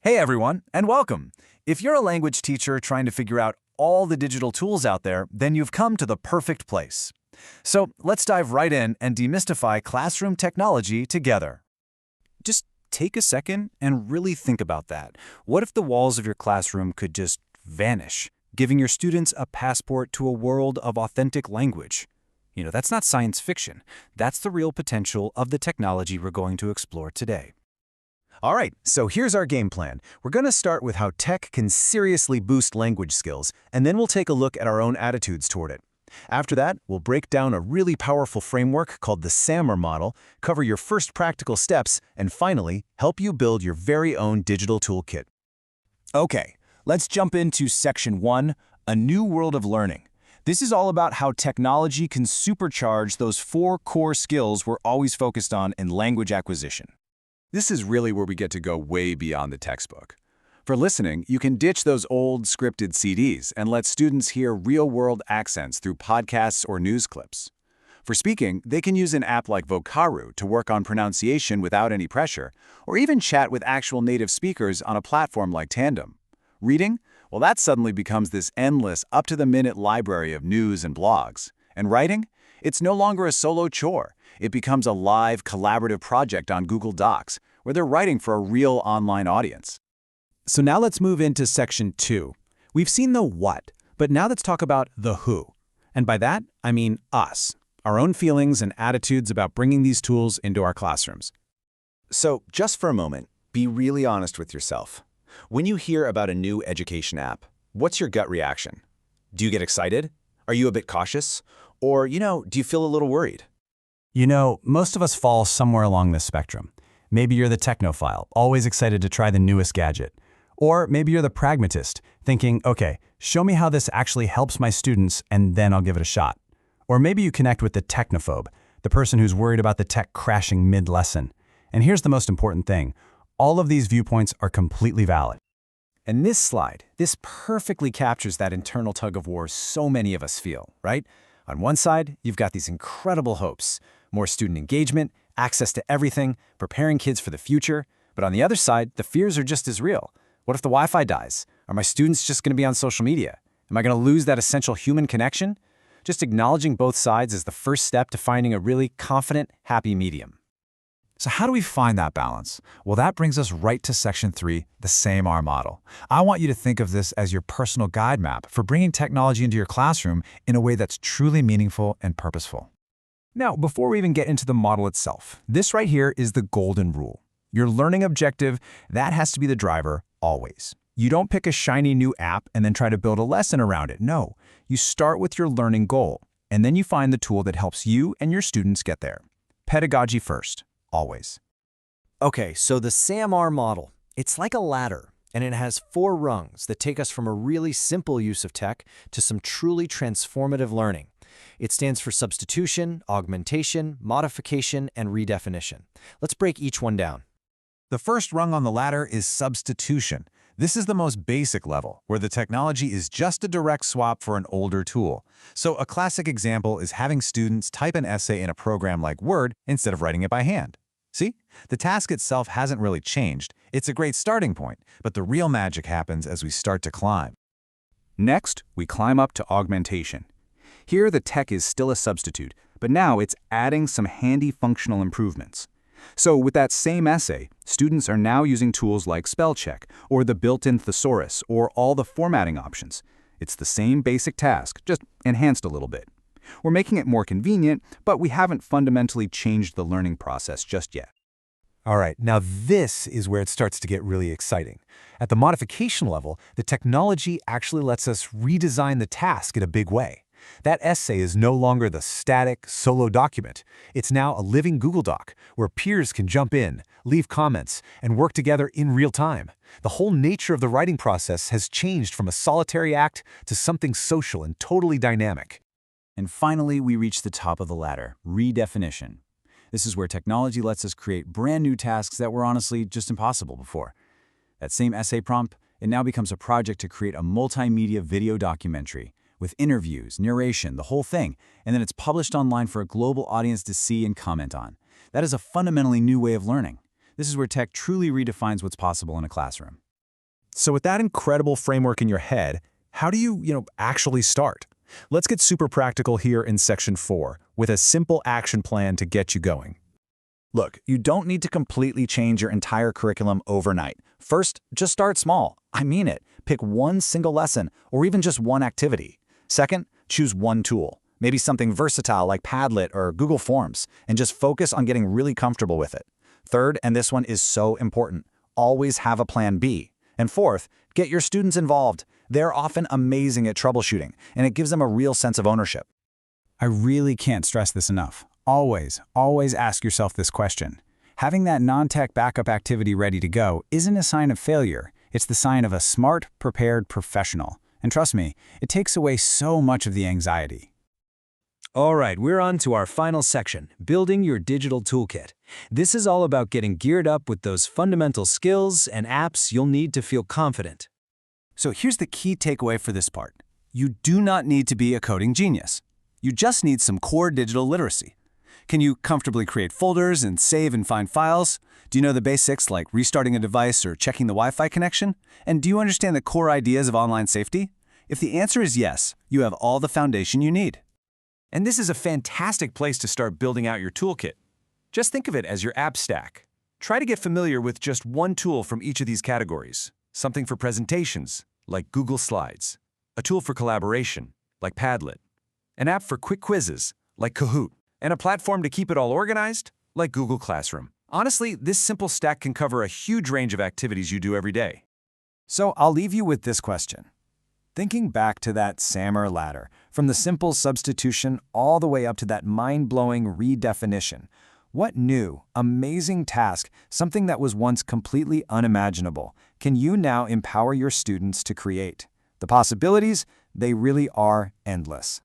Hey everyone, and welcome! If you're a language teacher trying to figure out all the digital tools out there, then you've come to the perfect place. So let's dive right in and demystify classroom technology together. Just take a second and really think about that. What if the walls of your classroom could just vanish, giving your students a passport to a world of authentic language? That's not science fiction. That's the real potential of the technology we're going to explore today. All right, so here's our game plan. We're going to start with how tech can seriously boost language skills, and then we'll take a look at our own attitudes toward it. After that, we'll break down a really powerful framework called the SAMR model, cover your first practical steps, and finally, help you build your very own digital toolkit. Okay, let's jump into Section 1, A New World of Learning. This is all about how technology can supercharge those 4 core skills we're always focused on in language acquisition. This is really where we get to go way beyond the textbook. For listening, you can ditch those old scripted CDs and let students hear real-world accents through podcasts or news clips. For speaking, they can use an app like Vocaru to work on pronunciation without any pressure, or even chat with actual native speakers on a platform like Tandem. Reading? Well, that suddenly becomes this endless, up-to-the-minute library of news and blogs. And writing? It's no longer a solo chore. It becomes a live, collaborative project on Google Docs, where they're writing for a real online audience. So now let's move into Section 2. We've seen the what, but now let's talk about the who. And by that, I mean us, our own feelings and attitudes about bringing these tools into our classrooms. So just for a moment, be really honest with yourself. When you hear about a new education app, what's your gut reaction? Do you get excited? Are you a bit cautious? Or, do you feel a little worried? Most of us fall somewhere along this spectrum. Maybe you're the technophile, always excited to try the newest gadget. Or maybe you're the pragmatist, thinking, okay, show me how this actually helps my students and then I'll give it a shot. Or maybe you connect with the technophobe, the person who's worried about the tech crashing mid-lesson. And here's the most important thing. All of these viewpoints are completely valid. And this perfectly captures that internal tug-of-war so many of us feel, right? On one side, you've got these incredible hopes. More student engagement, access to everything, preparing kids for the future. But on the other side, the fears are just as real. What if the Wi-Fi dies? Are my students just going to be on social media? Am I going to lose that essential human connection? Just acknowledging both sides is the first step to finding a really confident, happy medium. So how do we find that balance? Well, that brings us right to Section 3, the SAMR model. I want you to think of this as your personal guide map for bringing technology into your classroom in a way that's truly meaningful and purposeful. Now, before we even get into the model itself, this right here is the golden rule. Your learning objective, that has to be the driver always. You don't pick a shiny new app and then try to build a lesson around it. No, you start with your learning goal, and then you find the tool that helps you and your students get there. Pedagogy first. Always. Okay, so the SAMR model, it's like a ladder, and it has 4 rungs that take us from a really simple use of tech to some truly transformative learning. It stands for substitution, augmentation, modification, and redefinition. Let's break each one down. The first rung on the ladder is substitution. This is the most basic level, where the technology is just a direct swap for an older tool. So a classic example is having students type an essay in a program like Word instead of writing it by hand. See? The task itself hasn't really changed. It's a great starting point, but the real magic happens as we start to climb. Next, we climb up to augmentation. Here, the tech is still a substitute, but now it's adding some handy functional improvements. So with that same essay, students are now using tools like spell check, or the built-in thesaurus, or all the formatting options. It's the same basic task, just enhanced a little bit. We're making it more convenient, but we haven't fundamentally changed the learning process just yet. All right, now this is where it starts to get really exciting. At the modification level, the technology actually lets us redesign the task in a big way. That essay is no longer the static, solo document. It's now a living Google Doc, where peers can jump in, leave comments, and work together in real time. The whole nature of the writing process has changed from a solitary act to something social and totally dynamic. And finally, we reach the top of the ladder, redefinition. This is where technology lets us create brand new tasks that were honestly just impossible before. That same essay prompt, it now becomes a project to create a multimedia video documentary with interviews, narration, the whole thing, and then it's published online for a global audience to see and comment on. That is a fundamentally new way of learning. This is where tech truly redefines what's possible in a classroom. So with that incredible framework in your head, how do you actually start? Let's get super practical here in section 4 with a simple action plan to get you going. Look, you don't need to completely change your entire curriculum overnight. First, just start small. I mean it. Pick one single lesson or even just one activity. Second, choose one tool, maybe something versatile like Padlet or Google Forms, and just focus on getting really comfortable with it. Third, and this one is so important, always have a plan B. And fourth, get your students involved. They're often amazing at troubleshooting, and it gives them a real sense of ownership. I really can't stress this enough. Always ask yourself this question. Having that non-tech backup activity ready to go isn't a sign of failure. It's the sign of a smart, prepared professional. And trust me, it takes away so much of the anxiety. All right, we're on to our final section, building your digital toolkit. This is all about getting geared up with those fundamental skills and apps you'll need to feel confident. So here's the key takeaway for this part. You do not need to be a coding genius. You just need some core digital literacy. Can you comfortably create folders and save and find files? Do you know the basics like restarting a device or checking the Wi-Fi connection? And do you understand the core ideas of online safety? If the answer is yes, you have all the foundation you need. And this is a fantastic place to start building out your toolkit. Just think of it as your app stack. Try to get familiar with just one tool from each of these categories. Something for presentations, like Google Slides. A tool for collaboration, like Padlet. An app for quick quizzes, like Kahoot. And a platform to keep it all organized, like Google Classroom. Honestly, this simple stack can cover a huge range of activities you do every day. So I'll leave you with this question. Thinking back to that SAMR ladder, from the simple substitution all the way up to that mind-blowing redefinition, what new, amazing task, something that was once completely unimaginable, can you now empower your students to create? The possibilities, they really are endless.